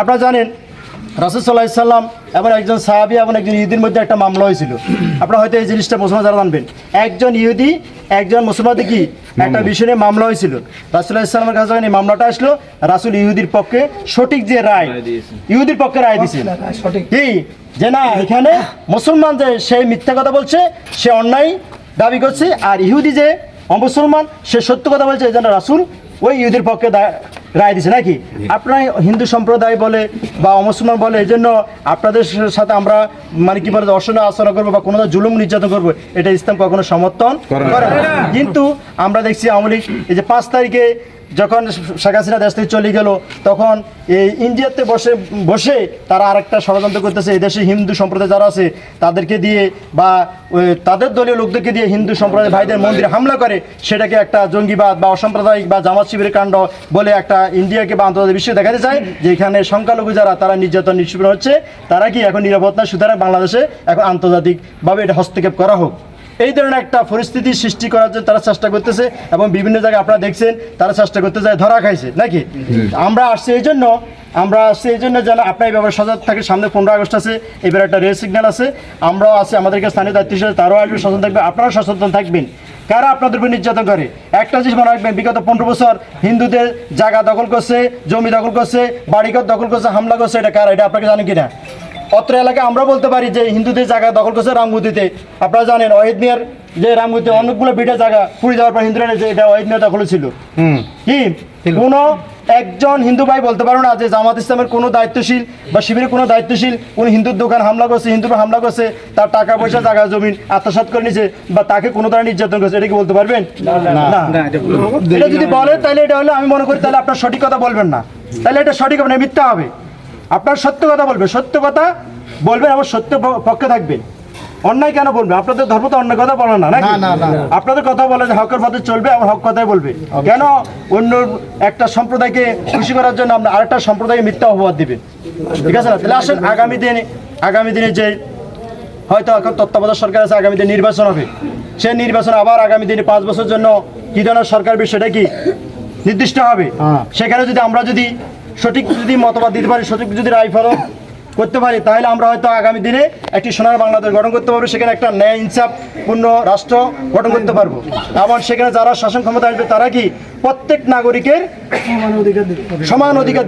আপনারা জানেন রাসূল সাল্লাল্লাহু আলাইহি সাল্লাম এবং একজন সাহাবী এবং একজন ইহুদির মধ্যে একটা মামলা হয়েছিল। আপনারা হয়তো এই জিনিসটা মুসলমান যারা জানবেন, একজন ইহুদি একজন মুসলমানদের কি একটা বিষয় নিয়ে মামলা হয়েছিল। রাসূল সাল্লাল্লাহু আলাইহি সাল্লামের কাছে যখন এই মামলাটা আসলো, রাসূল ইহুদির পক্ষে সঠিক যে রায়, ইহুদির পক্ষে রায় দিয়েছেন কি যে না, এখানে মুসলমান যে সেই মিথ্যা কথা বলছে, সে অন্যায় দাবি করছে, আর ইহুদি যে অমুসলমান সে সত্য কথা বলছে, এই জন্য রাসূল ওই ইহুদির পক্ষে রায় দিছে নাকি। আপনার হিন্দু সম্প্রদায় বলে বা অমুসলমান বলে এই জন্য আপনাদের সাথে আমরা মানে কি বলে দর্শনে আচরণ করবো বা কোনো জুলুম নির্যাতন করবো, এটা ইসলাম কখনো সমর্থন করে না। কিন্তু আমরা দেখছি আওয়ামী লীগ এই যে 5 তারিখে যখন শেখ হাসিনা দেশ থেকে চলে গেল, তখন এই ইন্ডিয়াতে বসে তারা আরেকটা ষড়যন্ত্র করতেছে। এই দেশে হিন্দু সম্প্রদায় যারা আছে তাদেরকে দিয়ে বা তাদের দলীয় লোকদেরকে দিয়ে হিন্দু সম্প্রদায় ভাইদের মন্দিরে হামলা করে, সেটাকে একটা জঙ্গিবাদ বা অসাম্প্রদায়িক বা জামাত শিবিরের কাণ্ড বলে একটা ইন্ডিয়াকে বা আন্তর্জাতিক বিশ্বে দেখাতে চায় যে এখানে সংখ্যালঘু যারা তারা নির্যাতন নিষ্পীড়ন হচ্ছে, তারা কি এখন নিরাপদ না, সুতরাং বাংলাদেশে এখন আন্তর্জাতিকভাবে এটা হস্তক্ষেপ করা হোক। এই ধরনের একটা পরিস্থিতি সৃষ্টি করার জন্য তারা চেষ্টা করতেছে এবং বিভিন্ন জায়গায় আপনারা দেখছেন তারা চেষ্টা করতে যায়, ধরা খাইছে নাকি। আমরা আসছি এই জন্য যেন আপনার এই ব্যাপারে সজাগ থাকে। সামনে 15 আগস্ট আছে, এবার একটা রেড সিগন্যাল আছে, আমরাও আছি, আমাদেরকে স্থানীয় দায়িত্ব হিসেবে তারাও আসবে, সচেতন থাকবে, আপনারাও সচেতন থাকবেন। কারা আপনাদের উপর নির্যাতন করে? একটা জিনিস মনে রাখবেন, বিগত 15 বছর হিন্দুদের জায়গা দখল করছে, জমি দখল করছে, বাড়িঘর দখল করছে, হামলা করছে, এটা কারা? এটা আপনাকে জানেন কিনা? অত্র এলাকায় আমরা বলতে পারি যে হিন্দুদের জায়গা দখল করছে রামগুতিতে। আপনারা জানেন ওয়াহিদ মিয়ার যে রামগুতিতে অনেকগুলো বিটা জায়গা পুড়ে যাওয়ার পর হিন্দুরা যে এটা ওয়াহিদ মিয়া দখল ছিল। কি কোনো একজন হিন্দু ভাই বলতে পারো না যে জামাত ইসলামের কোনো দায়িত্বশীল বা শিবিরের কোনো দায়িত্বশীল কোনো হিন্দুর দোকান হামলা করছে, হিন্দুরা হামলা করছে, তার টাকা পয়সা জায়গা জমিন আত্মসাৎ করে নিয়েছে বা তাকে কোনো ধরনের নির্যাতন করছে, এটা কি বলতে পারবেন? না। এটা যদি বলে তাহলে এটা হলে আমি মনে করি তাহলে আপনার সঠিক কথা বলবেন না, তাহলে এটা সঠিক হবে না, মিথ্যা হবে। আপনার সত্য কথা বলবেন, সত্য কথা বলবেন এবং সত্য পক্ষে থাকবেন। অন্যায় কেন বলবে? আপনাদের ধর্ম তো অন্য কথা বলে না নাকি? আপনাদের কথা বলে যে হকের পথে চলবে এবং হক কথাই বলবে। কেন অন্য একটা সম্প্রদায়কে খুশি করার জন্য আমরা আরেকটা সম্প্রদায়কে মিথ্যা অপবাদ দিবে? ঠিক আছে না? তাহলে আসেন আগামী দিনে যে হয়তো এখন তত্ত্বাবধায়ক সরকার আছে, আগামী দিনে নির্বাচন হবে, সেই নির্বাচন আবার আগামী দিনে 5 বছরের জন্য কি ধরনের সরকার বিষয়টা কি নির্দিষ্ট হবে। সেখানে যদি আমরা সঠিক মতবাদ দিতে পারি, সঠিক যদি রায় ফলো করতে পারি, তাহলে আমরা হয়তো আগামী দিনে একটি সোনার বাংলাদেশ গঠন করতে পারবো, সেখানে একটা ন্যায় ইনসাফপূর্ণ রাষ্ট্র গঠন করতে পারবো। এবং সেখানে যারা শাসন ক্ষমতা আসবে তারা কি প্রত্যেক নাগরিকের সমান অধিকার